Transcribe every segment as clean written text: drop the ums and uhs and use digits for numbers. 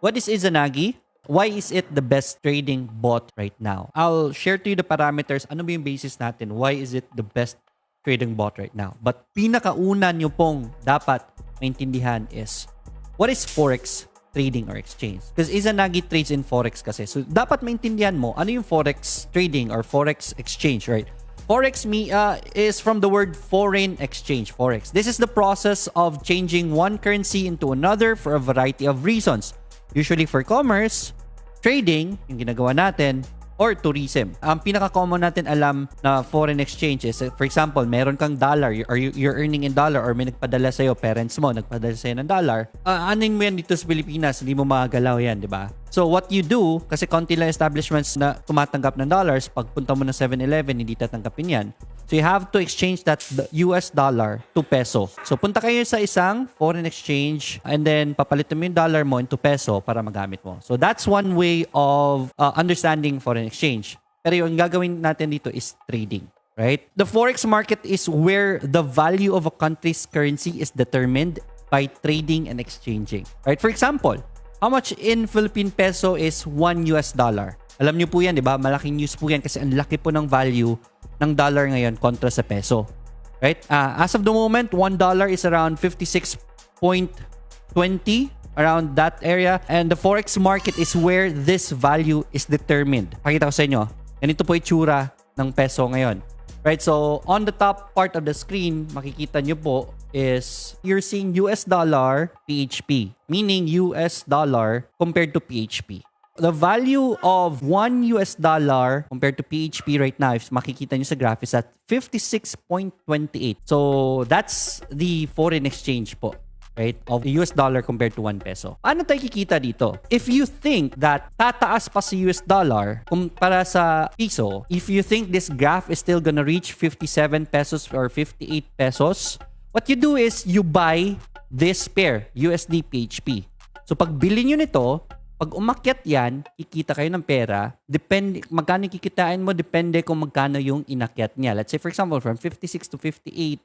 What is Izanagi? Why is it the best trading bot right now? I'll share to you the parameters. Ano ba yung basis natin? Why is it the best trading bot right now? But pinakauna nyo pong dapat maintindihan is, what is forex trading or exchange? Because Izanagi trades in forex kasi. So dapat maintindihan mo ano yung forex trading or forex exchange, right? Forex is from the word foreign exchange, forex. This is the process of changing one currency into another for a variety of reasons. Usually for commerce, trading, yung ginagawa natin, or tourism. Ang pinaka-common natin alam na foreign exchange is, for example, meron kang dollar, or you're earning in dollar, or may nagpadala sa'yo, parents mo, nagpadala sa'yo ng dollar, anin mo yan dito sa Pilipinas, hindi mo magalaw yan, di ba? So what you do, kasi konti lang establishments na tumatanggap ng dollars, pagpunta mo ng 7-Eleven, hindi tatanggapin yan. So you have to exchange that US dollar to peso. So punta kayo sa isang foreign exchange and then papalitan mo yung dollar mo into peso para magamit mo. So that's one way of understanding foreign exchange. Pero yung gagawin natin dito is trading, right? The forex market is where the value of a country's currency is determined by trading and exchanging, right? For example, how much in Philippine peso is 1 US dollar? Alam niyo po yan, di ba? Malaking news po yan kasi ang laki po ng value ng dollar ngayon kontra sa peso. Right? As of the moment, $1 is around 56.20, around that area. And the forex market is where this value is determined. Pakita ko sa inyo. Ganito po itsura ng peso ngayon. Right? So, on the top part of the screen, makikita nyo po is you're seeing US dollar PHP, meaning US dollar compared to PHP. The value of 1 US dollar compared to PHP right now, if makikita nyo sa graph, is at 56.28. So, that's the foreign exchange po, right, of the US dollar compared to 1 peso. Ano tayo kikita dito? If you think that tataas pa sa US dollar kumpara sa piso, if you think this graph is still gonna reach 57 pesos or 58 pesos, what you do is you buy this pair, USD PHP. So, pag bili nyo nito, pag umakyat yan, kikita kayo ng pera. Depende, magkano kikitain mo, depende kung magkano yung inakyat niya. Let's say, for example, from 56 to 58,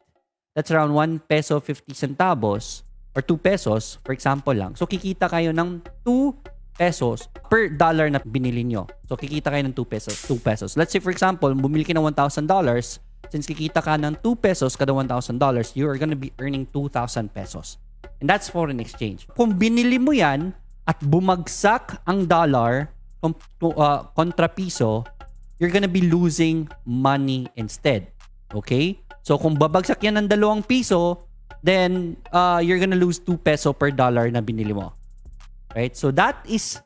that's around 1 peso 50 centavos or 2 pesos, for example lang. So, kikita kayo ng 2 pesos per dollar na binili nyo. So, kikita kayo ng 2 pesos. Let's say, for example, bumili ka ng $1,000. Since kikita ka ng 2 pesos kada $1,000, you are gonna be earning 2,000 pesos. And that's foreign exchange. Kung binili mo yan, at bumagsak ang dollar kontra piso, you're gonna be losing money instead. Okay? So, kung babagsak yan ng 2 piso, then you're gonna lose 2 peso per dollar na binili mo. Right? So, that is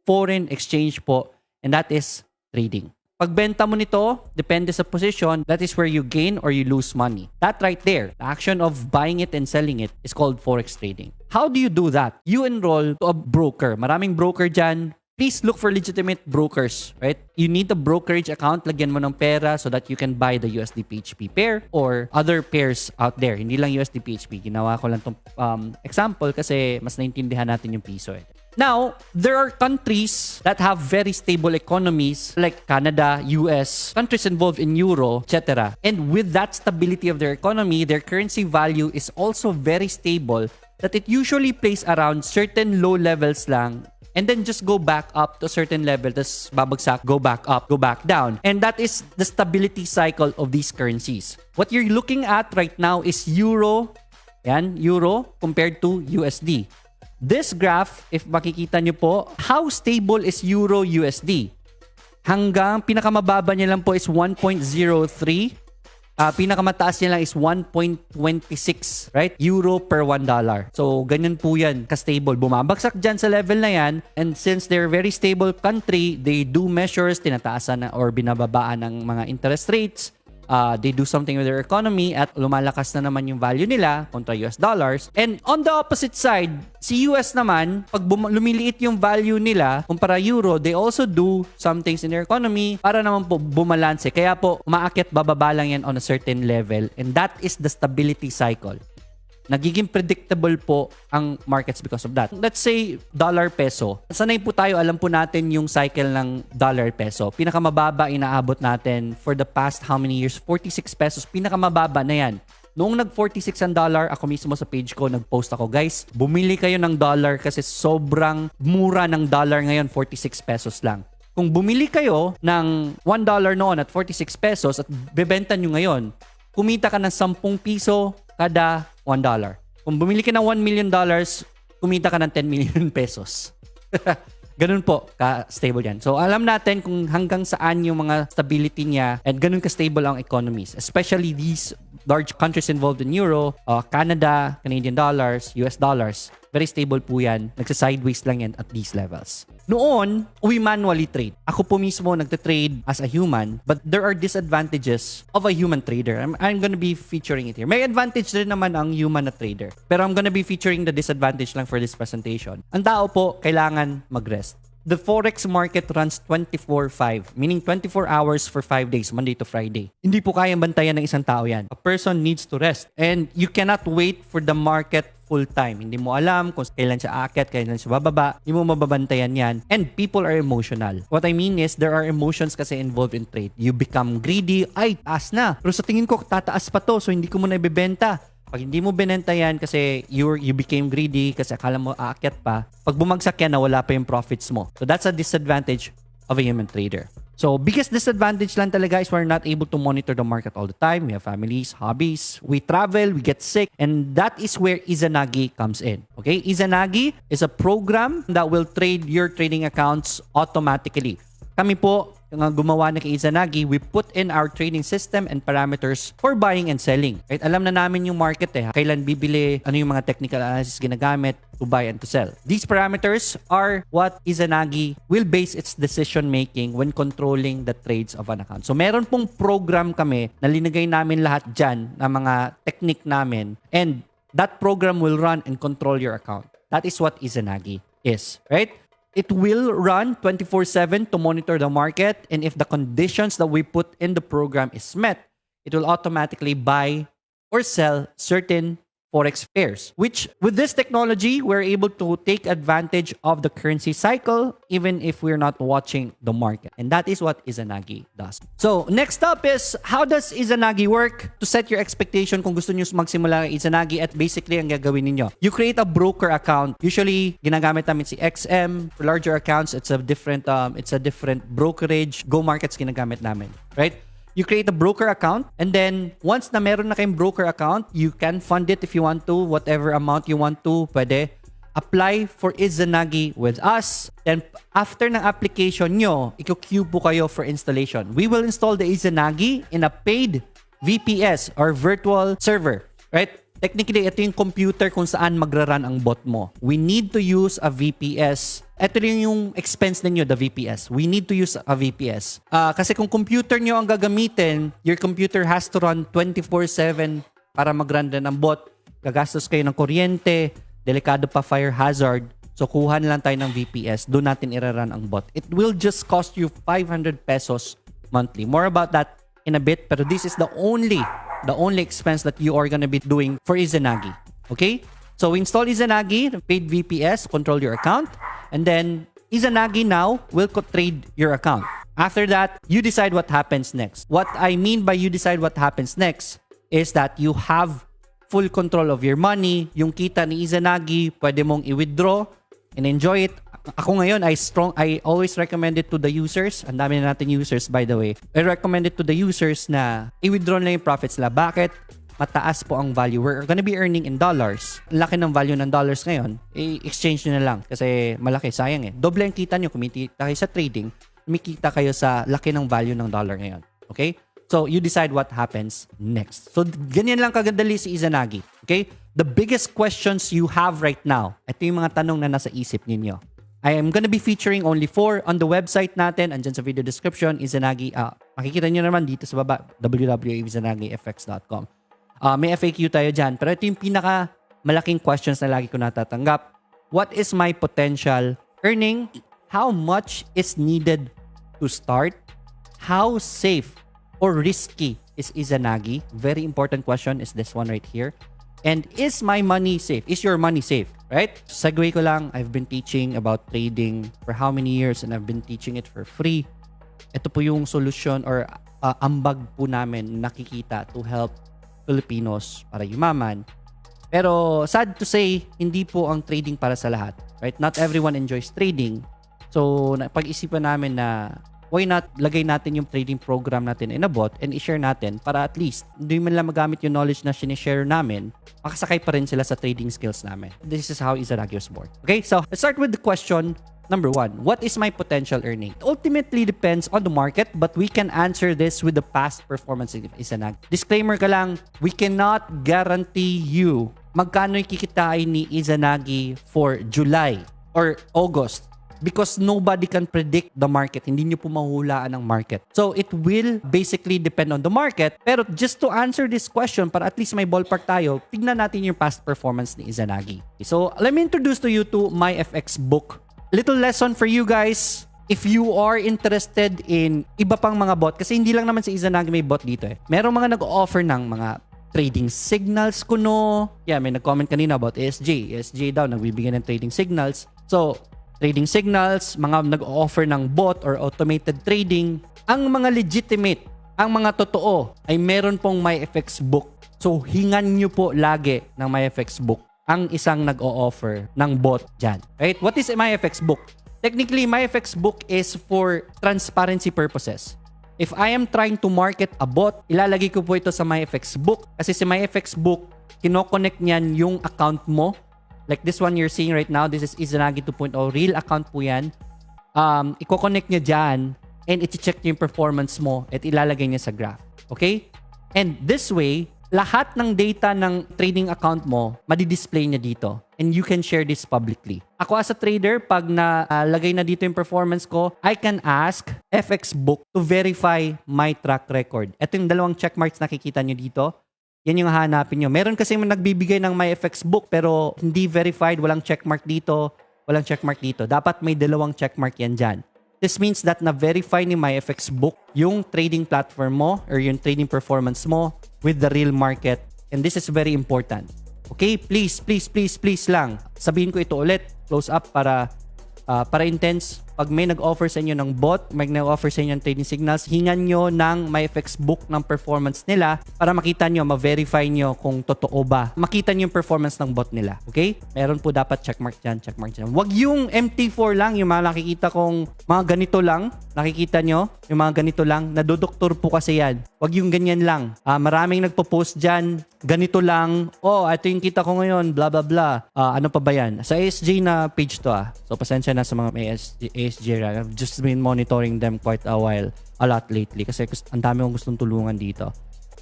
foreign exchange po, and that is trading. Pagbenta mo nito, depende sa position, that is where you gain or you lose money. That right there, the action of buying it and selling it is called forex trading. How do you do that? You enroll to a broker. Maraming broker dyan. Please look for legitimate brokers, right? You need a brokerage account. Lagyan mo ng pera so that you can buy the USD PHP pair or other pairs out there. Hindi lang USD PHP. Ginawa ko lang itong example kasi mas naintindihan natin yung piso eh. Now, there are countries that have very stable economies like Canada, US, countries involved in Euro, etc. And with that stability of their economy, their currency value is also very stable that it usually plays around certain low levels lang and then just go back up to a certain level, tas babagsak, go back up, go back down. And that is the stability cycle of these currencies. What you're looking at right now is Euro, yan, Euro compared to USD. This graph, if makikita nyo po, how stable is Euro USD? Hanggang pinakamababa niya lang po is 1.03. Pinakamataas niya lang is 1.26, right? Euro per $1. So, ganyan po yan, ka-stable. Bumabagsak dyan sa level na yan. And since they're very stable country, they do measures, tinataasan na or binababaan ng mga interest rates. They do something with their economy at lumalakas na naman yung value nila kontra US dollars. And on the opposite side, si US naman, pag lumiliit yung value nila kumpara Euro, they also do some things in their economy para naman po bumalanse. Kaya po, umaakyat bababa lang yan on a certain level. And that is the stability cycle. Nagiging predictable po ang markets because of that. Let's say, dollar-peso. Sanay po tayo, alam po natin yung cycle ng dollar-peso. Pinakamababa inaabot natin for the past how many years? 46 pesos. Pinakamababa na yan. Noong nag-46 ang dollar, ako mismo sa page ko, nag-post ako, guys, bumili kayo ng dollar kasi sobrang mura ng dollar ngayon, 46 pesos lang. Kung bumili kayo ng $1 noon at 46 pesos at bebenta nyo ngayon, kumita ka ng 10 piso kada $1. Kung bumili ka ng $1 million, kumita ka ng 10 million pesos. Ganun po ka-stable yan. So, alam natin kung hanggang saan yung mga stability niya and ganun ka-stable ang economies. Especially these large countries involved in Euro, Canada, Canadian dollars, US dollars. Very stable po yan. Nagsa-sideways lang yan at these levels. Noon, we manually trade. Ako po mismo nagte-trade as a human, but there are disadvantages of a human trader. I'm gonna be featuring it here. May advantage din naman ang human na trader. Pero I'm gonna be featuring the disadvantage lang for this presentation. Ang tao po, kailangan mag-rest. The forex market runs 24/5, meaning 24 hours for 5 days, Monday to Friday. Hindi po kayang bantayan ng isang tao yan. A person needs to rest. And you cannot wait for the market full time. Hindi mo alam kung kailan siya aakyat, kailan siya bababa. Hindi mo mababantayan yan. And people are emotional. What I mean is, there are emotions kasi involved in trade. You become greedy. Ay, taas na. Pero sa tingin ko, tataas pa to. So, hindi ko muna ibebenta. Pag hindi mo binenta yan kasi you became greedy kasi akala mo aakyat pa, pag bumagsak yan, nawala pa yung profits mo. So, that's a disadvantage of a human trader. So, biggest disadvantage lang talaga is we're not able to monitor the market all the time. We have families, hobbies, we travel, we get sick, and that is where Izanagi comes in. Okay? Izanagi is a program that will trade your trading accounts automatically. Kami po, yung gumawa na kay Izanagi, we put in our trading system and parameters for buying and selling. Right? Alam na namin yung market kailan bibili, ano yung mga technical analysis ginagamit to buy and to sell. These parameters are what Izanagi will base its decision making when controlling the trades of an account. So meron pong program kami na linagay namin lahat dyan na mga technique namin, and that program will run and control your account. That is what Izanagi is. Right? It will run 24/7 to monitor the market, and if the conditions that we put in the program is met, it will automatically buy or sell certain forex pairs, which with this technology, we're able to take advantage of the currency cycle even if we're not watching the market. And that is what Izanagi does. So, next up is, how does Izanagi work? To set your expectation kung gusto nyo magsimula ng Izanagi, at basically, ang gagawin ninyo, you create a broker account. Usually, ginagamit namin si XM. For larger accounts, it's a different brokerage. Go Markets ginagamit namin. Right? You create a broker account, and then once na meron na kayong broker account, you can fund it if you want to, whatever amount you want to, pwede. Apply for Izanagi with us. Then after ng application nyo, i-queue po kayo for installation. We will install the Izanagi in a paid VPS or virtual server, right? Technically, ito yung computer kung saan magra-run ang bot mo. We need to use a VPS. Ito rin yung expense ninyo, the VPS. We need to use a VPS. Kasi kung computer nyo ang gagamitin, your computer has to run 24/7 para mag-run din ang bot. Gagastos kayo ng kuryente, delikado pa fire hazard. So, kuha na lang tayo ng VPS. Doon natin i-run ang bot. It will just cost you 500 pesos monthly. More about that in a bit, pero this is the only expense that you are gonna be doing for Izanagi. Okay? So, install Izanagi, paid VPS, control your account, and then Izanagi now will trade your account. After that, you decide what happens next. What I mean by you decide what happens next is that you have full control of your money. Yung kita ni Izanagi, pwede mong i-withdraw and enjoy it. Ako ngayon, I always recommend it to the users. Ang dami na natin users, by the way. I recommend it to the users na i-withdraw na yung profits nila. Bakit? Mataas po ang value. We're gonna be earning in dollars. Laki ng value ng dollars ngayon. I-exchange nyo na lang. Kasi malaki, sayang Doble ang kita nyo. Kumikita kayo sa trading. Kumikita kayo sa laki ng value ng dollar ngayon. Okay? So, you decide what happens next. So, ganyan lang kagandali si Izanagi. Okay? The biggest questions you have right now, ito yung mga tanong na nasa isip ninyo. I am gonna be featuring only 4 on the website natin. Andyan sa video description, Izanagi. Makikita nyo naman dito sa baba, www.izanagifx.com. May FAQ tayo dyan. Pero ito yung pinaka malaking questions na lagi ko natatanggap. What is my potential earning? How much is needed to start? How safe or risky is Izanagi? Very important question is this one right here. And is my money safe? Is your money safe? Right? Segue ko lang, I've been teaching about trading for how many years, and I've been teaching it for free. Ito po yung solution or ambag po namin nakikita to help Filipinos para yumaman. Pero sad to say, hindi po ang trading para sa lahat. Right? Not everyone enjoys trading. So, pag-isipan namin na why not lagay natin yung trading program natin in a bot and i-share natin para at least hindi man lang magamit yung knowledge na sinishare namin, makasakay pa rin sila sa trading skills namin. This is how Izanagi was born. Okay, so let's start with the question number 1. What is my potential earning? It ultimately depends on the market, but we can answer this with the past performance of Izanagi. Disclaimer ka lang, we cannot guarantee you magkano yung kikitain ni Izanagi for July or August. Because nobody can predict the market. Hindi nyo po mahuhulaan ang market. So, it will basically depend on the market. Pero just to answer this question, para at least may ballpark tayo, tignan natin yung past performance ni Izanagi. So, let me introduce to you to my FX book. Little lesson for you guys. If you are interested in iba pang mga bot, kasi hindi lang naman si Izanagi may bot dito eh. Merong mga nag-offer ng mga trading signals kuno. Yeah, may nag-comment kanina about ESG. ESG daw, nagbibigay ng trading signals. So, trading signals, mga nag-offer ng bot or automated trading. Ang mga legitimate, ang mga totoo, ay meron pong MyFX book. So, hingan nyo po lagi ng MyFX book ang isang nag-o-offer ng bot dyan. Right? What is a MyFX book? Technically, MyFX book is for transparency purposes. If I am trying to market a bot, ilalagay ko po ito sa MyFX book. Kasi si MyFX book, kinoconnect niyan yung account mo. Like this one you're seeing right now, this is Izanagi 2.0. Real account po yan. Iko-connect niya dyan and iti-check niya yung performance mo at ilalagay niya sa graph. Okay? And this way, lahat ng data ng trading account mo, madi-display niya dito. And you can share this publicly. Ako as a trader, pag nalagay na dito yung performance ko, I can ask FX Book to verify my track record. Ito yung dalawang checkmarks nakikita niyo dito. Yan yung hahanapin nyo. Meron kasi nagbibigay ng MyFX book pero hindi verified, walang checkmark dito, walang checkmark dito. Dapat may dalawang checkmark yan dyan. This means that na-verify ni MyFX book yung trading platform mo or yung trading performance mo with the real market. And this is very important. Okay? Please lang. Sabihin ko ito ulit, close up para intense. Pag may nag-offer sa inyo ng bot, may nag-offer sa inyo ng trading signals, hingan nyo ng MyFX book ng performance nila para makita nyo, ma-verify nyo kung totoo ba. Makita nyo yung performance ng bot nila. Okay? Meron po dapat checkmark dyan, checkmark dyan. Huwag yung MT4 lang, yung mga nakikita kong mga ganito lang. Nakikita nyo? Yung mga ganito lang. Nadodoktor po kasi yan. Huwag yung ganyan lang. Maraming nagpo-post dyan. Ganito lang. Oh, ito yung kita ko ngayon. Blah, blah, blah. Ano pa ba yan? Sa ASJ na page to So, pasensya na sa mga may ASJ. I've just been monitoring them quite a lot lately. Kasi ang dami kong gustong tulungan dito.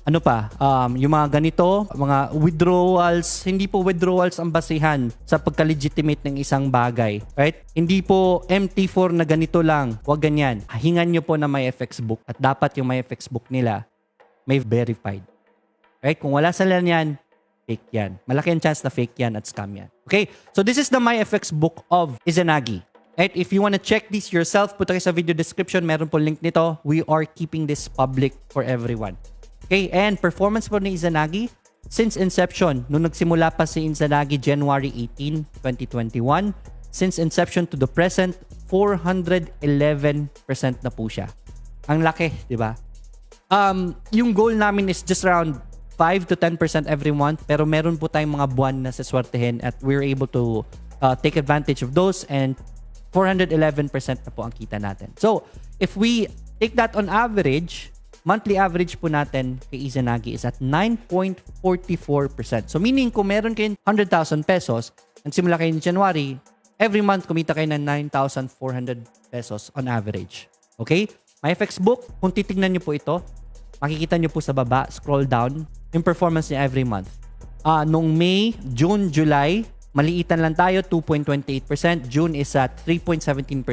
Ano pa? Yung mga ganito, mga withdrawals. Hindi po withdrawals ang basihan sa pagka-legitimate ng isang bagay. Right? Hindi po MT4 na ganito lang. Huwag ganyan. Hingan nyo po na may FX book. At dapat yung may FX book nila may verified. Right? Kung wala sila yan, fake yan. Malaki ang chance na fake yan at scam yan. Okay? So this is the MyFX book of Izanagi. Right? If you want to check this yourself, punta kayo sa video description. Meron po link nito. We are keeping this public for everyone. Okay? And performance po ni Izanagi, since inception, nung nagsimula pa si Izanagi January 18, 2021, since inception to the present, 411% na po siya. Ang laki, di ba? Yung goal namin is just around 5 to 10% every month, pero meron po tayong mga buwan na saswertehin at we're able to take advantage of those, and 411% na po ang kita natin. So, if we take that on average, monthly average po natin kay Izanagi is at 9.44%. So, meaning kung meron kayong 100,000 pesos, nagsimula kayo in January, every month kumita kayo ng 9,400 pesos on average. Okay? MyFX book, kung titignan nyo po ito, makikita nyo po sa baba, scroll down, yung performance niya every month. Nung May, June, July, maliitan lang tayo, 2.28%. June is at 3.17%.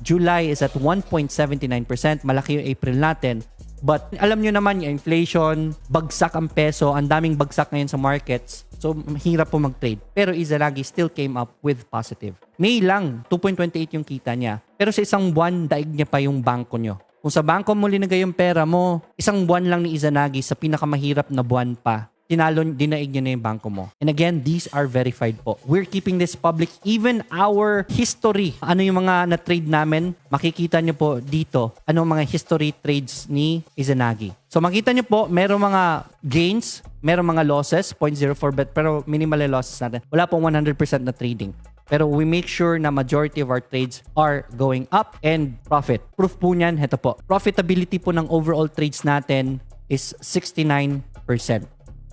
July is at 1.79%. Malaki yung April natin. But alam nyo naman yung inflation, bagsak ang peso, ang daming bagsak ngayon sa markets. So, hirap po mag-trade. Pero Izanagi still came up with positive. May lang, 2.28 yung kita niya. Pero sa isang buwan, daig niya pa yung bangko nyo. Kung sa bangko mo linagay yung pera mo, isang buwan lang ni Izanagi sa pinakamahirap na buwan pa, dinaig nyo na yung bangko mo. And again, these are verified po. We're keeping this public. Even our history, ano yung mga na-trade namin, makikita nyo po dito, ano mga history trades ni Izanagi. So makita nyo po, merong mga gains, merong mga losses, 0.04 bet, pero minimal losses natin. Wala pong 100% na trading. Pero we make sure na majority of our trades are going up and profit. Proof po niyan, heto po. Profitability po ng overall trades natin is 69%.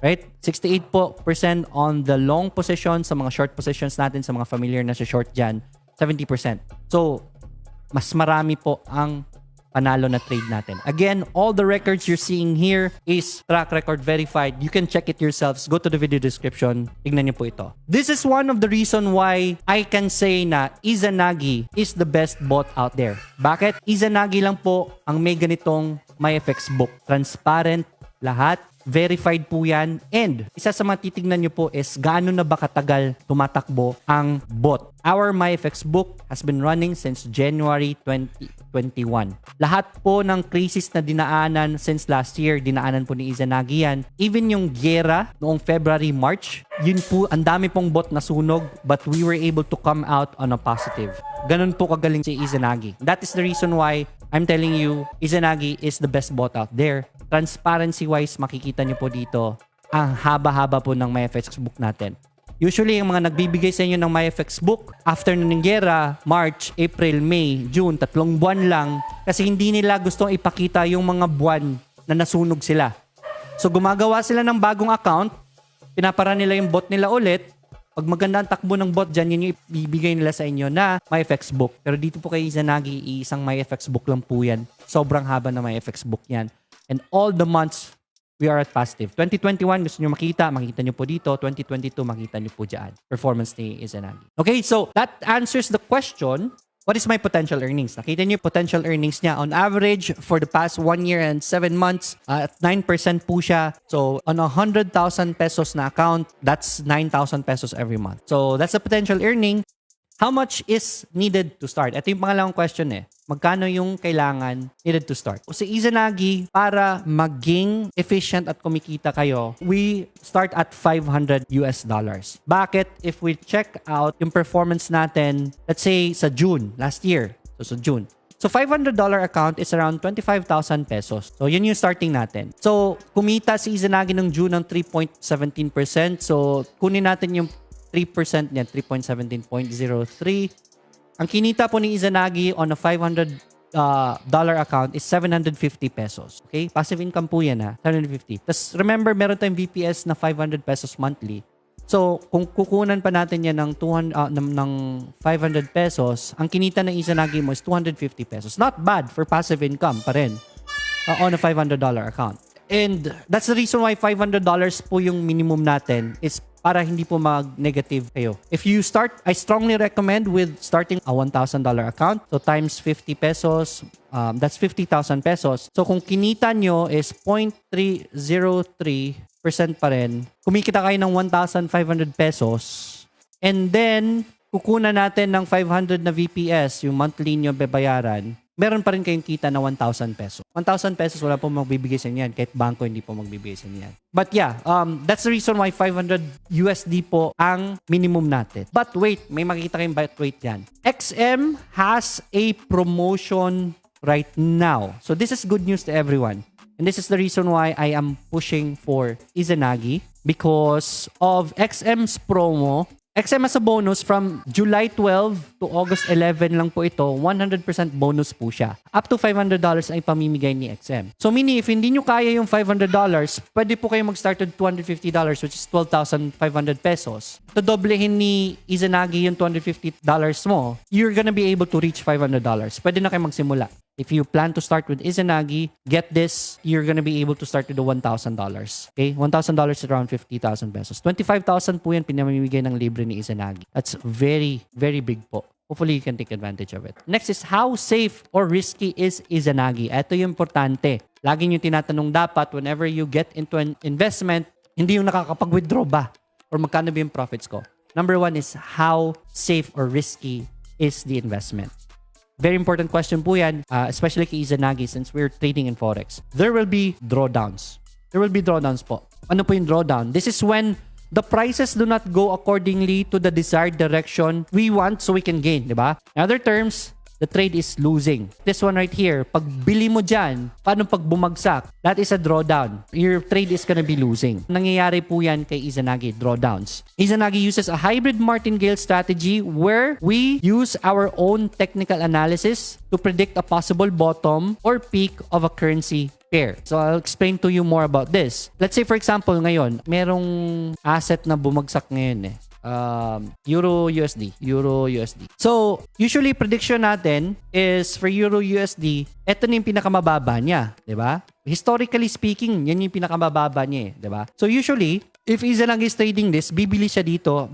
Right? 68% po on the long position, sa mga short positions natin, sa mga familiar na sa short dyan, 70%. So, mas marami po ang panalo na trade natin. Again, all the records you're seeing here is track record verified. You can check it yourselves. Go to the video description. Tignan niyo po ito. This is one of the reason why I can say na Izanagi is the best bot out there. Bakit? Izanagi lang po ang may ganitong MyFX book. Transparent lahat. Verified po yan. And isa sa mga titignan nyo po is gaano na ba katagal tumatakbo ang bot. Our MyFX book has been running since January 2021. Lahat po ng crisis na dinaanan since last year, dinaanan po ni Izanagi yan. Even yung giyera noong February, March, yun po, ang dami pong bot na sunog, but we were able to come out on a positive. Ganun po kagaling si Izanagi. That is the reason why I'm telling you, Izanagi is the best bot out there. Transparency-wise, makikita nyo po dito, ang haba-haba po ng MyFX book natin. Usually, yung mga nagbibigay sa inyo ng MyFX book, after ng gera, March, April, May, June, 3 buwan lang, kasi hindi nila gustong ipakita yung mga buwan na nasunog sila. So, gumagawa sila ng bagong account, pinapara nila yung bot nila ulit. Pag maganda ang takbo ng bot dyan, yun yung ibibigay nila sa inyo na MyFX book. Pero dito po kay Izanagi, isang MyFX book lang po yan. Sobrang haba na MyFX book yan. And all the months, we are at positive. 2021, gusto nyo makita nyo po dito. 2022, makita nyo po dyan. Performance ni Izanagi. Okay, so that answers the question, what is my potential earnings? Nakita nyo potential earnings niya. On average, for the past 1 year and 7 months, at 9% po siya. So, on 100,000 pesos na account, that's 9,000 pesos every month. So, that's the potential earning. How much is needed to start? Ito yung pangalawang question eh. Magkano yung kailangan needed to start? O si Izanagi, para maging efficient at kumikita kayo, we start at $500. Bakit? If we check out yung performance natin, let's say sa June, last year. So June. So $500 account is around 25,000 pesos. So yun yung starting natin. So kumita si Izanagi ng June ng 3.17%. So kunin natin yung 3% niya, 3.17.03. Ang kinita po ni Izanagi on a $500 account is 750 pesos. Okay? Passive income po yan ha, 750. Tapos remember, meron tayong VPS na 500 pesos monthly. So, kung kukunan pa natin yan ng 500 pesos, ang kinita ng Izanagi mo is 250 pesos. Not bad for passive income pa rin on a $500 account. And that's the reason why $500 po yung minimum natin is para hindi po mag-negative kayo. If you start, I strongly recommend with starting a $1,000 account. So times 50 pesos, that's 50,000 pesos. So kung kinita nyo is 0.303% pa rin, kumikita kayo ng 1,500 pesos, and then kukunan natin ng 500 na VPS, yung monthly nyo bebayaran, meron pa rin kayong kita na 1,000 pesos. 1,000 pesos, wala po magbibigay sa inyo yan. Kahit bangko, hindi po magbibigay sa inyo yan. But yeah, that's the reason why 500 USD po ang minimum natin. But wait, may makikita kayong but wait yan. XM has a promotion right now. So this is good news to everyone. And this is the reason why I am pushing for Izanagi, because of XM's promo. XM as a bonus from July 12 to August 11 lang po ito, 100% bonus po siya. Up to $500 ay pamimigay ni XM. So meaning, if hindi nyo kaya yung $500, pwede po kayo mag-start with $250, which is 12,500 pesos. Doblehin ni Izanagi yung $250 mo, you're gonna be able to reach $500. Pwede na kayo magsimula. If you plan to start with Izanagi, get this, you're gonna be able to start with the $1,000. Okay? $1,000 is around 50,000 pesos. 25,000 po yan pinamimigay ng libre ni Izanagi. That's very, very big po. Hopefully, you can take advantage of it. Next is, how safe or risky is Izanagi? Ito yung importante. Lagi nyo tinatanong dapat whenever you get into an investment, hindi yung nakakapag-withdraw ba? Or magkano ba yung profits ko? Number one is, how safe or risky is the investment? Very important question po yan, especially kay Izanagi since we're trading in forex. There will be drawdowns. There will be drawdowns po. Ano po yung drawdown? This is when the prices do not go accordingly to the desired direction we want so we can gain, di ba? In other terms, the trade is losing. This one right here, pag bili mo dyan, paano pag bumagsak? That is a drawdown. Your trade is gonna be losing. Nangyayari po yan kay Izanagi, drawdowns. Izanagi uses a hybrid martingale strategy where we use our own technical analysis to predict a possible bottom or peak of a currency pair. So I'll explain to you more about this. Let's say for example ngayon, merong asset na bumagsak ngayon Euro USD. So, usually prediction natin is for Euro USD, ito na yung pinakamababa niya, 'di ba? Historically speaking, yan yung pinakamababa niya, 'di ba? So usually, if Izanagi is trading this, bibili siya dito.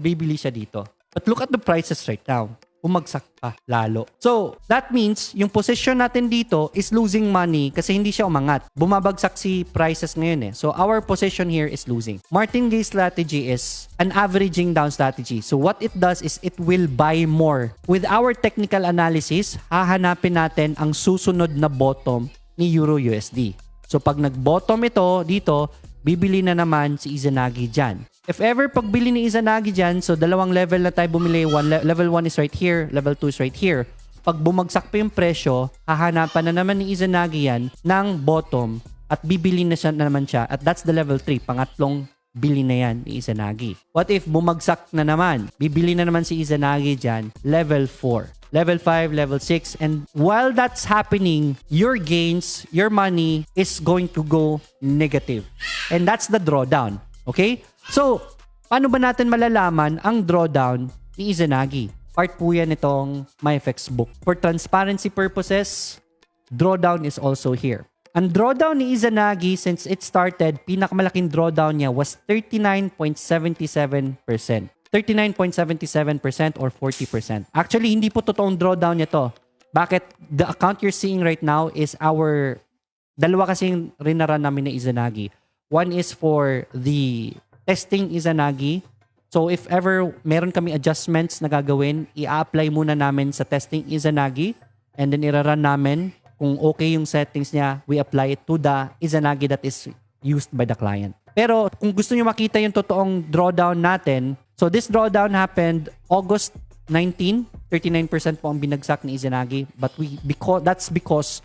But look at the prices right now. Umagsak pa lalo. So, that means yung position natin dito is losing money kasi hindi siya umangat. Bumabagsak si prices ngayon So, our position here is losing. Martingale strategy is an averaging down strategy. So, what it does is it will buy more. With our technical analysis, hahanapin natin ang susunod na bottom ni Euro USD. So, pag nag-bottom ito dito, bibili na naman si Izanagi dyan. If ever pagbili ni Izanagi dyan, so dalawang level na tayo bumili. Level 1 is right here, level 2 is right here. Pag bumagsak pa yung presyo, hahanapan na naman ni Izanagi yan ng bottom at bibili na siya naman siya. At that's the level 3, pangatlong bili na yan ni Izanagi. What if bumagsak na naman? Bibili na naman si Izanagi dyan, level 4. Level 5, level 6. And while that's happening, your gains, your money is going to go negative. And that's the drawdown. Okay? So, paano ba natin malalaman ang drawdown ni Izanagi? Part po yan itong MyFX book. For transparency purposes, drawdown is also here. Ang drawdown ni Izanagi since it started, pinakamalaking drawdown niya was 39.77%. 39.77% or 40%. Actually, hindi po totoong drawdown niya to. Bakit? The account you're seeing right now is our... Dalawa kasing rinaran namin na Izanagi. One is for the testing Izanagi. So if ever meron kami adjustments na gagawin, i-apply muna namin sa testing Izanagi and then i-run namin. Kung okay yung settings niya, we apply it to the Izanagi that is used by the client. Pero kung gusto niyo makita yung totoong drawdown natin, so this drawdown happened August 19, 39% po ang binagsak ni Izanagi, but that's because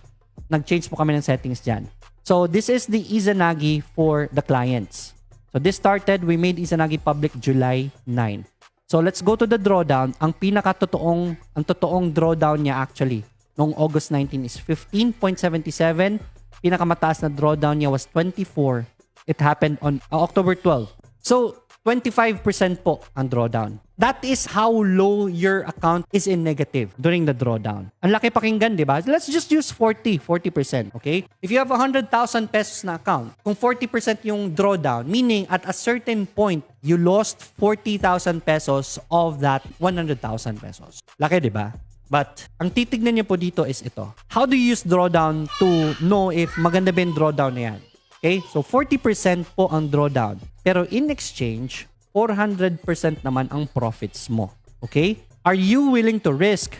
nag-change po kami ng settings dyan. So this is the Izanagi for the clients. So this started, we made Izanagi public July 9. So let's go to the drawdown. Ang totoong drawdown niya actually noong August 19 is 15.77. Pinakamataas na drawdown niya was 24. It happened on October 12. So 25% po ang drawdown. That is how low your account is in negative during the drawdown. Ang laki pakinggan, di ba? Let's just use 40%, okay? If you have 100,000 pesos na account, kung 40% yung drawdown, meaning at a certain point, you lost 40,000 pesos of that 100,000 pesos. Laki, di ba? But, ang titignan niyo po dito is ito. How do you use drawdown to know if maganda ba yung drawdown na yan? Okay? So, 40% po ang drawdown. Pero in exchange, 400% naman ang profits mo. Okay? Are you willing to risk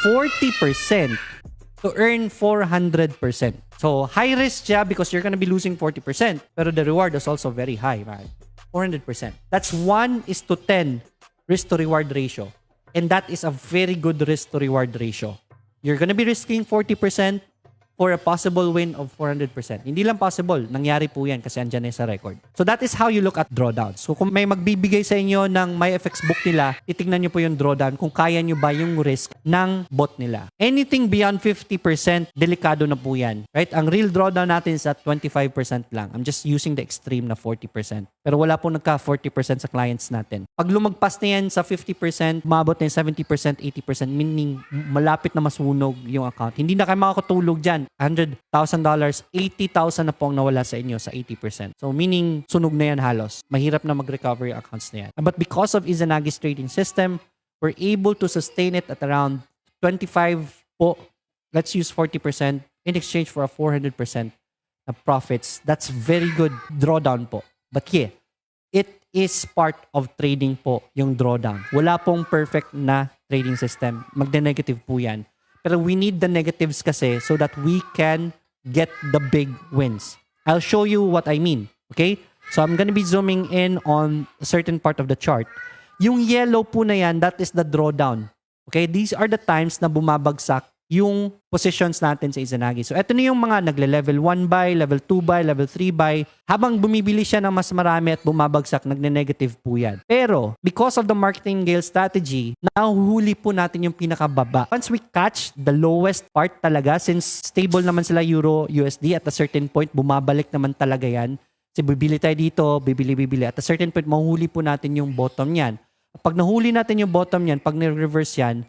40% to earn 400%? So, high risk siya because you're gonna be losing 40%. Pero the reward is also very high, man. 400%. That's 1:10 risk to reward ratio. And that is a very good risk to reward ratio. You're gonna be risking 40% for a possible win of 400%. Hindi lang possible. Nangyari po yan kasi andyan na sa record. So that is how you look at drawdowns. So kung may magbibigay sa inyo ng MyFX book nila, titignan nyo po yung drawdown kung kaya nyo ba yung risk ng bot nila. Anything beyond 50%, delikado na po yan. Right? Ang real drawdown natin is at 25% lang. I'm just using the extreme na 40%. Pero wala po nagka 40% sa clients natin. Pag lumagpas na yan sa 50%, umabot na yung 70%, 80%, meaning malapit na masunog yung account. Hindi na kayo makakatulog dyan. $100,000, 80,000 na po ang nawala sa inyo sa 80%. So meaning, sunog na yan halos. Mahirap na mag-recover yung accounts na yan. But because of Izanagi's trading system, we're able to sustain it at around 25 po. Let's use 40% in exchange for a 400% na profits. That's very good drawdown po. But yeah, it is part of trading po yung drawdown. Wala pong perfect na trading system. Magde-negative po yan. Pero we need the negatives kasi so that we can get the big wins. I'll show you what I mean. Okay? So I'm gonna be zooming in on a certain part of the chart. Yung yellow po na yan, that is the drawdown. Okay, these are the times na bumabagsak yung positions natin sa Izanagi. So ito na yung mga nagle-level 1 buy, level 2 buy, level 3 buy. Habang bumibili siya ng mas marami at bumabagsak, nagne-negative po yan. Pero because of the martingale strategy, nahuhuli po natin yung pinakababa. Once we catch the lowest part talaga, since stable naman sila Euro USD, at a certain point, bumabalik naman talaga yan. Kasi bibili tayo dito, bibili. At a certain point, mahuhuli po natin yung bottom yan. Pag nahuli natin yung bottom yan, pag ni-reverse yan,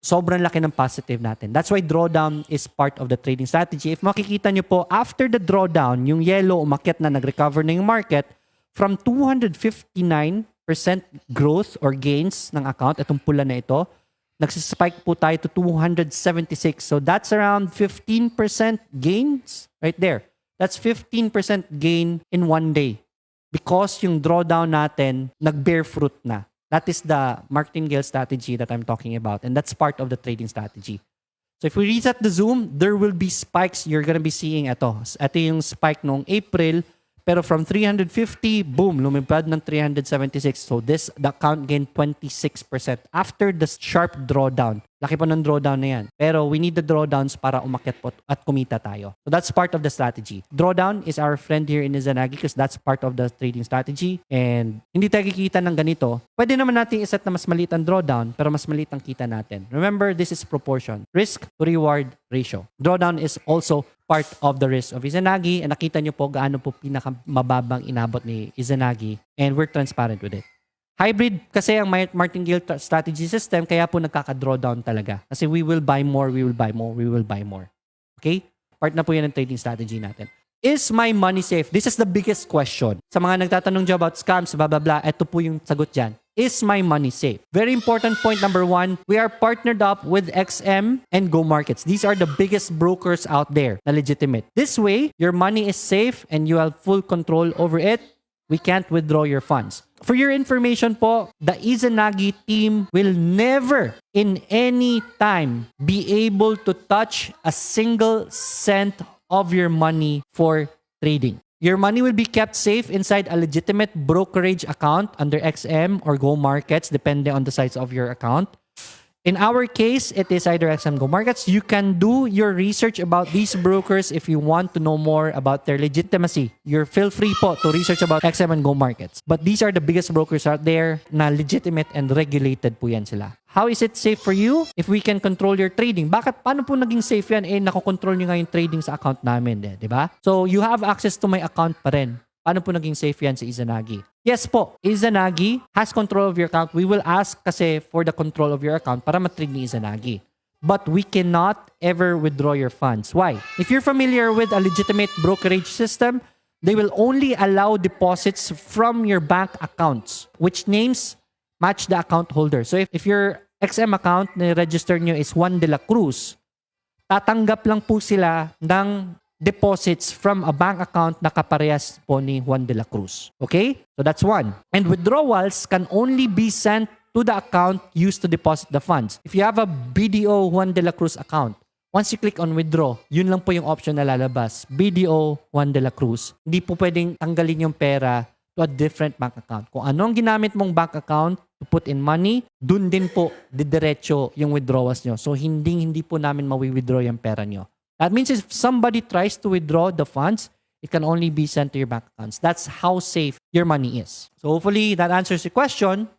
sobrang laki ng positive natin. That's why drawdown is part of the trading strategy. If makikita nyo po, after the drawdown, yung yellow umakyat na, nag-recover na yung market, from 259% growth or gains ng account, itong pula na ito, nagsispike po tayo to 276. So that's around 15% gains right there. That's 15% gain in one day. Because yung drawdown natin, nag-bear fruit na. That is the martingale strategy that I'm talking about. And that's part of the trading strategy. So if we reset the zoom, there will be spikes. You're gonna be seeing ito. Ito yung spike noong April. Pero from 350, boom, lumipad ng 376. So the account gained 26% after the sharp drawdown. Laki po ng drawdown na yan. Pero we need the drawdowns para umakyat po at kumita tayo. So that's part of the strategy. Drawdown is our friend here in Izanagi because that's part of the trading strategy. And hindi tayo kikita ng ganito. Pwede naman natin iset na mas maliit ang drawdown pero mas maliit ang kita natin. Remember, this is proportion. Risk to reward ratio. Drawdown is also part of the risk of Izanagi. And nakita nyo po gaano po pinakamababang inabot ni Izanagi. And we're transparent with it. Hybrid kasi ang martingale strategy system, kaya po nagkaka-drawdown talaga. Kasi we will buy more, we will buy more, we will buy more. Okay? Part na po yan ng trading strategy natin. Is my money safe? This is the biggest question. Sa mga nagtatanong dyan about scams, blah, blah, blah, ito po yung sagot dyan. Is my money safe? Very important point number 1, we are partnered up with XM and Go Markets. These are the biggest brokers out there na legitimate. This way, your money is safe and you have full control over it. We can't withdraw your funds. For your information po, the Izanagi team will never in any time be able to touch a single cent of your money for trading. Your money will be kept safe inside a legitimate brokerage account under XM or Go Markets, depending on the size of your account. In our case, it is either XM Go Markets. You can do your research about these brokers if you want to know more about their legitimacy. You're feel free po to research about XM and Go Markets. But these are the biggest brokers out there na legitimate and regulated po yan sila. How is it safe for you? If we can control your trading. Bakit? Paano po naging safe yan? Nakokontrol nyo nga yung trading sa account namin. Di ba? So, you have access to my account pa rin. Paano po naging safe yan sa Izanagi? Yes po, Izanagi has control of your account. We will ask kasi for the control of your account para matrade ni Izanagi. But we cannot ever withdraw your funds. Why? If you're familiar with a legitimate brokerage system, they will only allow deposits from your bank accounts, which names match the account holder. So if your XM account na register nyo is Juan de la Cruz, tatanggap lang po sila ng deposits from a bank account na kaparehas po ni Juan de la Cruz. Okay? So that's one. And withdrawals can only be sent to the account used to deposit the funds. If you have a BDO Juan de la Cruz account, once you click on withdraw, yun lang po yung option na lalabas. BDO Juan de la Cruz. Hindi po pwedeng tanggalin yung pera to a different bank account. Kung anong ginamit mong bank account to put in money, dun din po didiretso yung withdrawals nyo. So hindi po namin mawi-withdraw yung pera nyo. That means if somebody tries to withdraw the funds, it can only be sent to your bank accounts. That's how safe your money is. So hopefully that answers your question.